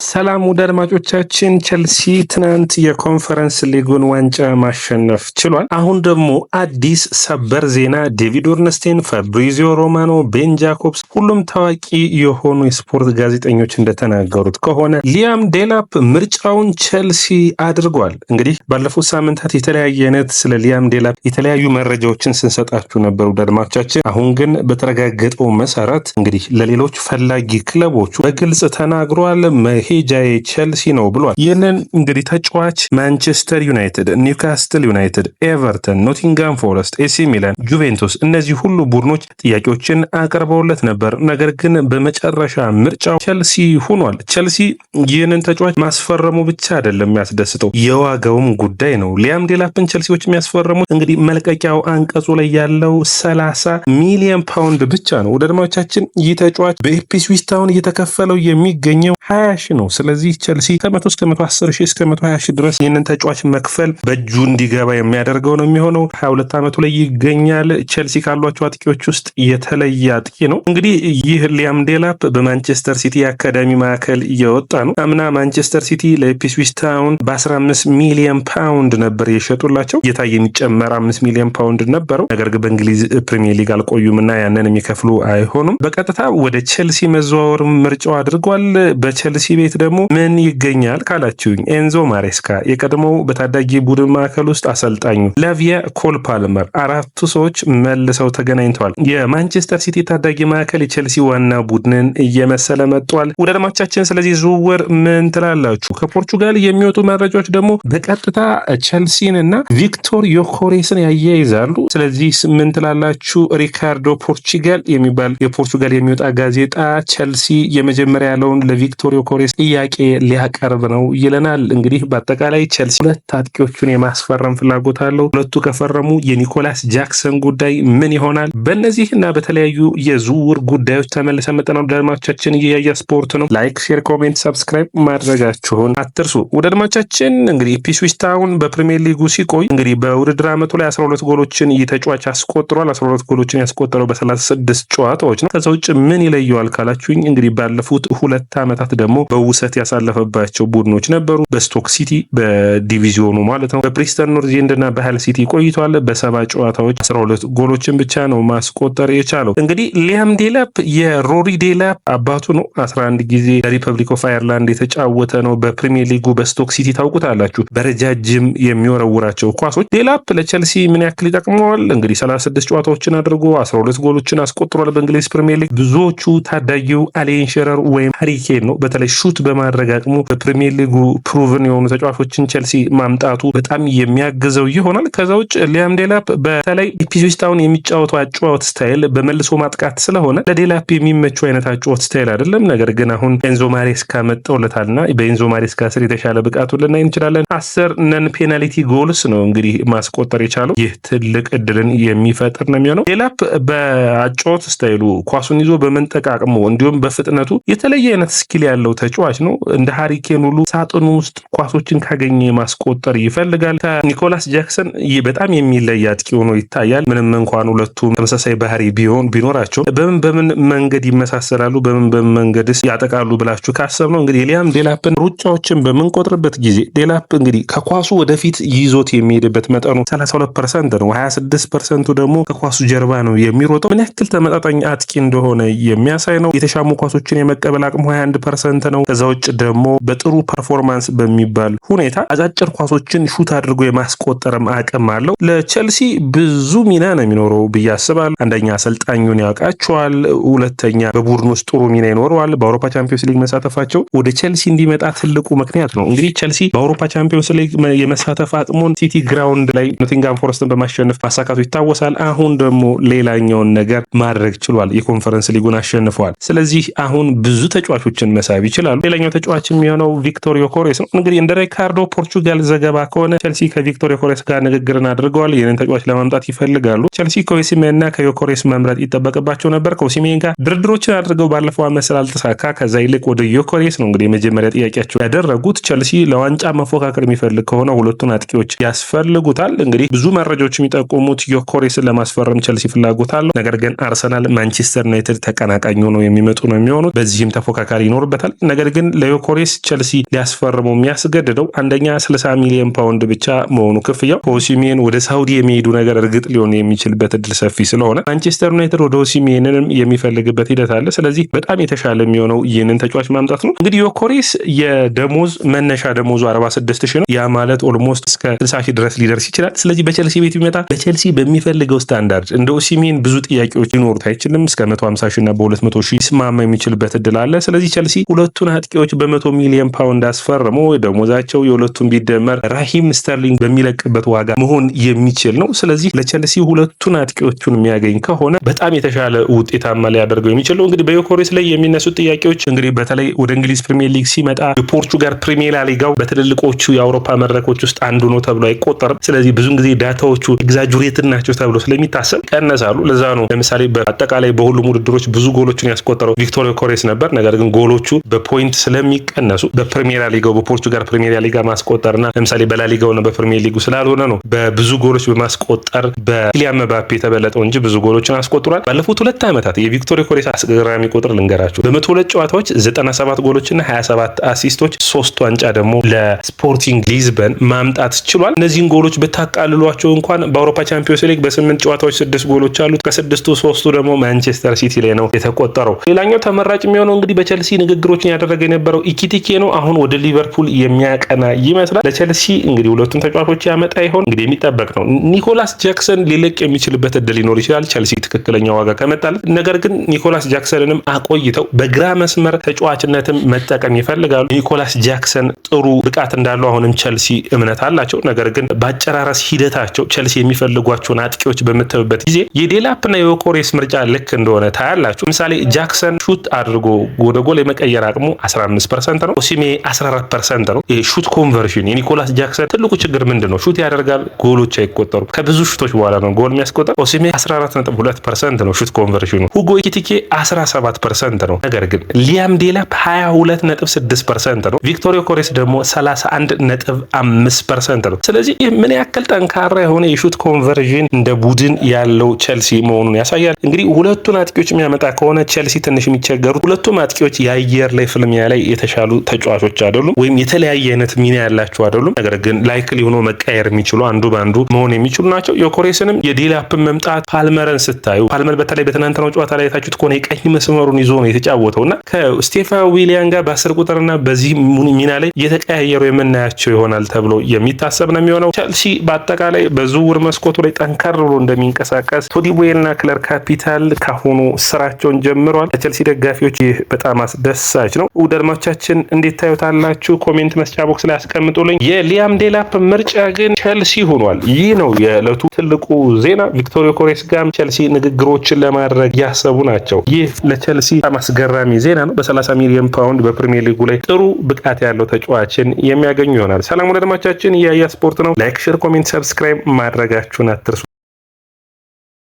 ሰላም ውድ አድማጮቻችን፣ ቸልሲ ትናንት የኮንፈረንስ ሊጉን ዋንጫ ማሸነፍ ችሏል። አሁን ደግሞ አዲስ ሰበር ዜና ዴቪድ ኦርንስቴን፣ ፋብሪዚዮ ሮማኖ፣ ቤን ጃኮብስ ሁሉም ታዋቂ የሆኑ የስፖርት ጋዜጠኞች እንደተናገሩት ከሆነ ሊያም ዴላፕ ምርጫውን ቸልሲ አድርጓል። እንግዲህ ባለፉት ሳምንታት የተለያየ አይነት ስለ ሊያም ዴላፕ የተለያዩ መረጃዎችን ስንሰጣችሁ ነበሩ ውድ አድማጮቻችን። አሁን ግን በተረጋገጠው መሰረት እንግዲህ ለሌሎች ፈላጊ ክለቦቹ በግልጽ ተናግሯል። ሄጃዬ ቸልሲ ነው ብሏል። ይህንን እንግዲህ ተጫዋች ማንቸስተር ዩናይትድ፣ ኒውካስትል ዩናይትድ፣ ኤቨርተን፣ ኖቲንጋም ፎረስት፣ ኤሲ ሚላን፣ ጁቬንቱስ እነዚህ ሁሉ ቡድኖች ጥያቄዎችን አቅርበውለት ነበር። ነገር ግን በመጨረሻ ምርጫው ቸልሲ ሆኗል። ቸልሲ ይህንን ተጫዋች ማስፈረሙ ብቻ አይደለም የሚያስደስተው፣ የዋጋውም ጉዳይ ነው። ሊያም ዴላፕን ቸልሲዎች የሚያስፈረሙት እንግዲህ መልቀቂያው አንቀጹ ላይ ያለው 30 ሚሊዮን ፓውንድ ብቻ ነው። ወደ አድማጮቻችን ይህ ተጫዋች በኢፕስዊች ታውን እየተከፈለው የሚገኘው 20 ሺህ ነው። ስለዚህ ቸልሲ ከ100 እስከ 110 ሺህ እስከ 120 ሺህ ድረስ ይህንን ተጫዋች መክፈል በእጁ እንዲገባ የሚያደርገው ነው የሚሆነው። 22 ዓመቱ ላይ ይገኛል። ቸልሲ ካሏቸው አጥቂዎች ውስጥ የተለየ አጥቂ ነው። እንግዲህ ይህ ሊያም ዴላፕ በማንቸስተር ሲቲ የአካዳሚ ማዕከል እየወጣ ነው። አምና ማንቸስተር ሲቲ ለኢፕስዊች ታውን በ15 ሚሊዮን ፓውንድ ነበር የሸጡላቸው። የታየ የሚጨመር 5 ሚሊዮን ፓውንድ ነበረው። ነገር ግን በእንግሊዝ ፕሪሚየር ሊግ አልቆዩምና ያንን የሚከፍሉ አይሆኑም። በቀጥታ ወደ ቸልሲ መዘዋወር ምርጫው አድርጓል። በቸልሲ ቤት ደግሞ ምን ይገኛል ካላችሁኝ፣ ኤንዞ ማሬስካ የቀድሞው በታዳጊ ቡድን ማዕከል ውስጥ አሰልጣኙ፣ ላቪያ ኮል ፓልመር፣ አራቱ ሰዎች መልሰው ተገናኝተዋል። የማንቸስተር ሲቲ ታዳጊ ማዕከል የቸልሲ ዋና ቡድንን እየመሰለ መጥቷል። ወደ አድማጮቻችን ስለዚህ ዝውውር ምን ትላላችሁ? ከፖርቹጋል የሚወጡ መረጃዎች ደግሞ በቀጥታ ቸልሲን እና ቪክቶር ዮኮሬስን ያያይዛሉ። ስለዚህ ምን ትላላችሁ? ሪካርዶ ፖርቹጋል የሚባል የፖርቹጋል የሚወጣ ጋዜጣ ቸልሲ የመጀመሪያ ያለውን ለቪክቶር ዮኮሬስ ጥያቄ ሊያቀርብ ነው ይለናል። እንግዲህ በአጠቃላይ ቸልሲ ሁለት አጥቂዎቹን የማስፈረም ፍላጎት አለው። ሁለቱ ከፈረሙ የኒኮላስ ጃክሰን ጉዳይ ምን ይሆናል? በእነዚህ እና በተለያዩ የዝውውር ጉዳዮች ተመልሰን መጠናው አድማጮቻችን እየያያ ስፖርት ነው። ላይክ፣ ሼር፣ ኮሜንት፣ ሰብስክራይብ ማድረጋችሁን አትርሱ። ወደ አድማጮቻችን እንግዲህ ኢፕስዊች ታውን በፕሪሚየር ሊጉ ሲቆይ እንግዲህ በውድድር ዓመቱ ላይ 12 ጎሎችን እየተጫዋች አስቆጥሯል። 12 ጎሎችን ያስቆጠረው በ36 ጨዋታዎች ነው። ከዛ ውጭ ምን ይለየዋል ካላችሁኝ እንግዲህ ባለፉት 2 ዓመታት ደግሞ በውሰት ያሳለፈባቸው ቡድኖች ነበሩ። በስቶክ ሲቲ በዲቪዚዮኑ ማለት ነው። በፕሪስተን ኖርዝ ኤንድ እና በሃል ሲቲ ቆይቷል። በ7 ጨዋታዎች 12 ጎሎችን ብቻ ነው ማስቆጠር የቻለው። እንግዲህ ሊያም ዴላፕ የሮሪ ዴላፕ አባቱ ነው። 11 ጊዜ ለሪፐብሊክ ኦፍ አየርላንድ የተጫወተ ነው። በፕሪሚየር ሊጉ በስቶክ ሲቲ ታውቁታላችሁ፣ በረጃጅም የሚወረውራቸው ኳሶች። ዴላፕ ለቸልሲ ምን ያክል ይጠቅመዋል? እንግዲህ 36 ጨዋታዎችን አድርጎ 12 ጎሎችን አስቆጥሯል በእንግሊዝ ፕሪሚየር ሊግ። ብዙዎቹ ታዳጊው አሌን ሸረር ወይም ሃሪኬን ነው። በተለይ ሹት በማድረግ አቅሙ በፕሪሚየር ሊጉ ፕሩቭን የሆኑ ተጫዋቾችን ቸልሲ ማምጣቱ በጣም የሚያግዘው ይሆናል። ከዛ ውጭ ሊያም ዴላፕ በተለይ ኢፕስዊች ታውን የሚጫወተው አጨዋወት ስታይል በመልሶ ማጥቃት ስለሆነ ለዴላፕ የሚመቸው አይነት አጨዋወት ስታይል አይደለም። ነገር ግን አሁን ኤንዞ ማሬስካ መጣውለታልና በኤንዞ ማሬስካ ስር የተሻለ ብቃቱን ልናይ እንችላለን። 10 ነን ፔናልቲ ጎልስ ነው እንግዲህ ማስቆጠር የቻለው። ይህ ትልቅ እድልን የሚፈጥር ነው የሚሆነው። ዴላፕ በአጨዋወት ስታይሉ ኳሱን ይዞ በመንጠቅ አቅሙ እንዲሁም በፍጥነቱ የተለየ አይነት ስኪል ያለው ተጫዋች ነው። እንደ ሃሪኬን ሁሉ ሳጥኑ ውስጥ ኳሶችን ካገኘ ማስቆጠር ይፈልጋል። ከኒኮላስ ጃክሰን ይህ በጣም የሚለይ አጥቂ ሆኖ ይታያል። ምንም እንኳን ሁለቱም ተመሳሳይ ባህሪ ቢኖራቸው በምን መንገድ ይመሳሰላሉ፣ በምን መንገድስ ያጠቃሉ ብላችሁ ካሰብ ነው እንግዲህ ሊያም ዴላፕን ሩጫዎችን በምንቆጥርበት ጊዜ ዴላፕ እንግዲህ ከኳሱ ወደፊት ይዞት የሚሄድበት መጠኑ 32% ነው። 26% ደግሞ ከኳሱ ጀርባ ነው የሚሮጠው። ምን ያክል ተመጣጣኝ አጥቂ እንደሆነ የሚያሳይ ነው። የተሻሙ ኳሶችን የመቀበል አቅሙ 21% ነው። ከዛ ውጭ ደግሞ በጥሩ ፐርፎርማንስ በሚባል ሁኔታ አጫጭር ኳሶችን ሹት አድርጎ የማስቆጠርም አቅም አለው። ለቸልሲ ብዙ ሚና ነው የሚኖረው ብዬ አስባለሁ። አንደኛ አሰልጣኙን ያውቃቸዋል፣ ሁለተኛ በቡድን ውስጥ ጥሩ ሚና ይኖረዋል። በአውሮፓ ቻምፒዮንስ ሊግ መሳተፋቸው ወደ ቸልሲ እንዲመጣ ትልቁ ምክንያት ነው። እንግዲህ ቸልሲ በአውሮፓ ቻምፒዮንስ ሊግ የመሳተፍ አቅሙን ሲቲ ግራውንድ ላይ ኖቲንጋም ፎረስትን በማሸነፍ ማሳካቱ ይታወሳል። አሁን ደግሞ ሌላኛውን ነገር ማድረግ ችሏል። የኮንፈረንስ ሊጉን አሸንፈዋል። ስለዚህ አሁን ብዙ ተጫዋቾችን መሳብ ይችላሉ። ሌላኛው ተጫዋች የሚሆነው ቪክቶር ዮኮሬስ ነው። እንግዲህ እንደ ሪካርዶ ፖርቹጋል ዘገባ ከሆነ ቸልሲ ከቪክቶር ዮኮሬስ ጋር ንግግርን አድርገዋል። ይህንን ተጫዋች ለማምጣት ይፈልጋሉ። ቸልሲ ከኦሲሜን እና ከዮኮሬስ መምረጥ ይጠበቅባቸው ነበር። ከኦሲሜን ጋር ድርድሮችን አድርገው ባለፈው ዓመት ስላልተሳካ ከዛ ይልቅ ወደ ዮኮሬስ ነው እንግዲህ የመጀመሪያ ጥያቄያቸው ያደረጉት። ቸልሲ ለዋንጫ መፎካከር የሚፈልግ ከሆነ ሁለቱን አጥቂዎች ያስፈልጉታል። እንግዲህ ብዙ መረጃዎች የሚጠቁሙት ዮኮሬስን ለማስፈረም ቸልሲ ፍላጎት አለው። ነገር ግን አርሰናል፣ ማንቸስተር ዩናይትድ ተቀናቃኝ ሆነው የሚመጡ ነው የሚሆኑት። በዚህም ተፎካካሪ ይኖርበታል። ይጫወትበታል። ነገር ግን ለዮኬሬስ ቸልሲ ሊያስፈርመው የሚያስገድደው አንደኛ 60 ሚሊዮን ፓውንድ ብቻ መሆኑ ክፍያው ኦሲሜን ወደ ሳውዲ የሚሄዱ ነገር እርግጥ ሊሆን የሚችልበት እድል ሰፊ ስለሆነ ማንቸስተር ዩናይትድ ወደ ኦሲሜንንም የሚፈልግበት ሂደት አለ። ስለዚህ በጣም የተሻለ የሚሆነው ይህንን ተጫዋች ማምጣት ነው። እንግዲህ ዮኬሬስ የደሞዝ መነሻ ደሞዙ 46 ሺህ ነው። ያ ማለት ኦልሞስት እስከ 60 ሺህ ድረስ ሊደርስ ይችላል። ስለዚህ በቸልሲ ቤት ቢመጣ በቸልሲ በሚፈልገው ስታንዳርድ እንደ ኦሲሜን ብዙ ጥያቄዎች ሊኖሩት አይችልም። እስከ 150 ሺህ እና በ200 ሺህ ይስማማ የሚችልበት እድል አለ። ስለዚህ ቸልሲ ሁለቱን አጥቂዎች በ100 ሚሊዮን ፓውንድ አስፈርሞ ደሞዛቸው የሁለቱን ቢደመር ራሂም ስተርሊንግ በሚለቅበት ዋጋ መሆን የሚችል ነው። ስለዚህ ለቸልሲ ሁለቱን አጥቂዎቹን የሚያገኝ ከሆነ በጣም የተሻለ ውጤታማ ሊያደርገው የሚችለው። እንግዲህ በዮኬሬስ ላይ የሚነሱት ጥያቄዎች እንግዲህ በተለይ ወደ እንግሊዝ ፕሪሚየር ሊግ ሲመጣ የፖርቹጋል ፕሪሚየር ሊጋው በትልልቆቹ የአውሮፓ መድረኮች ውስጥ አንዱ ነው ተብሎ አይቆጠርም። ስለዚህ ብዙን ጊዜ ዳታዎቹ ኤግዛጁሬትድ ናቸው ተብሎ ስለሚታሰብ ይቀነሳሉ። ለዛ ነው ለምሳሌ በአጠቃላይ በሁሉም ውድድሮች ብዙ ጎሎችን ያስቆጠረው ቪክቶር ዮኬሬስ ነበር። ነገር ግን ጎሎቹ በፖይንት ስለሚቀነሱ በፕሪሚየር ሊጋው በፖርቹጋል ፕሪሚየር ሊጋ ማስቆጠርና ለምሳሌ በላሊጋውና በፕሪሚየር ሊጉ ስላልሆነ ነው በብዙ ጎሎች በማስቆጠር በኪሊያን ምባፔ የተበለጠው እንጂ ብዙ ጎሎችን አስቆጥሯል። ባለፉት 2 ዓመታት የቪክቶር ዮኬሬስ አስገራሚ ቁጥር ልንገራችሁ። በ102 ጨዋታዎች 97 ጎሎችና 27 አሲስቶች 3 ዋንጫ ደግሞ ለስፖርቲንግ ሊዝበን ማምጣት ችሏል። እነዚህን ጎሎች ብታቃልሏቸው እንኳን በአውሮፓ ቻምፒዮንስ ሊግ በ8 ጨዋታዎች 6 ጎሎች አሉት። ከ6ቱ 3ቱ ደግሞ ማንቸስተር ሲቲ ላይ ነው የተቆጠረው። ሌላኛው ተመራጭ የሚሆነው እንግዲህ በቸልሲ ንግግሮችን ያደረገ የነበረው ኢኪቲኬ ነው። አሁን ወደ ሊቨርፑል የሚያቀና ይመስላል። ለቸልሲ እንግዲህ ሁለቱን ተጫዋቾች ያመጣ ይሆን እንግዲህ የሚጠበቅ ነው። ኒኮላስ ጃክሰን ሊለቅ የሚችልበት እድል ሊኖር ይችላል ቸልሲ ትክክለኛ ዋጋ ከመጣለት። ነገር ግን ኒኮላስ ጃክሰንንም አቆይተው በግራ መስመር ተጫዋችነትም መጠቀም ይፈልጋሉ። ኒኮላስ ጃክሰን ጥሩ ብቃት እንዳለው አሁንም ቸልሲ እምነት አላቸው። ነገር ግን በአጨራረስ ሂደታቸው ቸልሲ የሚፈልጓቸውን አጥቂዎች በምታዩበት ጊዜ የዴላፕና የዮኬሬስ ምርጫ ልክ እንደሆነ ታያላችሁ። ለምሳሌ ጃክሰን ሹት አድርጎ ወደ ጎል የመቀየር አቅሙ 15% ነው። ኦሲሜ 14% ነው። ሹት ኮንቨርሽን የኒኮላስ ጃክሰን ትልቁ ችግር ምንድን ነው? ሹት ያደርጋል፣ ጎሎች አይቆጠሩም። ከብዙ ሹቶች በኋላ ነው ጎል የሚያስቆጠር። ኦሲሜ 14.2% ነው ሹት ኮንቨርሽኑ። ሁጎ ኢኪቲኬ 17% ነው። ነገር ግን ሊያም ዴላፕ 22.6% ነው። ቪክቶር ዮኬሬስ ደግሞ 31.5% ነው። ስለዚህ ይህ ምን ያክል ጠንካራ የሆነ የሹት ኮንቨርዥን እንደ ቡድን ያለው ቸልሲ መሆኑን ያሳያል። እንግዲህ ሁለቱን አጥቂዎች የሚያመጣ ከሆነ ቸልሲ ትንሽ የሚቸገሩት ሁለቱም አጥቂዎች የአየር ላይ ፍልሚያ ላይ የተሻሉ ተጫዋቾች አይደሉም፣ ወይም የተለያየ አይነት ሚና ያላቸው አይደሉም። ነገር ግን ላይክሊ ሆኖ መቀየር የሚችሉ አንዱ ባንዱ መሆን የሚችሉ ናቸው። ዮኬሬስንም የዴላፕን መምጣት ፓልመርን ስታዩ ፓልመር በተለይ በትናንትናው ጨዋታ ላይ የታችሁት ከሆነ የቀኝ መስመሩን ይዞ ነው የተጫወተውና ከስቴፋን ዊሊያን ጋር በ10 ቁጥርና በዚህ ሚና ላይ እየተቀያየሩ የምናያቸው ይሆናል ተብሎ የሚታሰብ ነው የሚሆነው። ቸልሲ በአጠቃላይ በዝውውር መስኮቱ ላይ ጠንከር ብሎ እንደሚንቀሳቀስ ቶዲቦዬና ክለር ካፒታል ካሁኑ ስራቸውን ጀምረዋል። ለቸልሲ ደጋፊዎች ይህ በጣም አስደሳች ነው። ውድ አድማጮቻችን እንዴት ታዩታላችሁ? ኮሜንት መስጫ ቦክስ ላይ አስቀምጡልኝ። የሊያም ዴላፕ ምርጫ ግን ቸልሲ ሆኗል። ይህ ነው የዕለቱ ትልቁ ዜና። ቪክቶር ዮኬሬስ ጋርም ቸልሲ ንግግሮችን ለማድረግ ያሰቡ ናቸው። ይህ ለቸልሲ በጣም አስገራሚ ዜና ነው። በ30 ሚሊዮን ፓውንድ በፕሪሚየር ሊጉ ላይ ጥሩ ብቃት ያለው ተጫዋችን የሚያገኙ ይሆናል። ሰላም ወደ አድማጮቻችን፣ የያ ስፖርት ነው። ላይክ፣ ሼር፣ ኮሜንት፣ ሰብስክራይብ ማድረጋችሁን አትርሱ።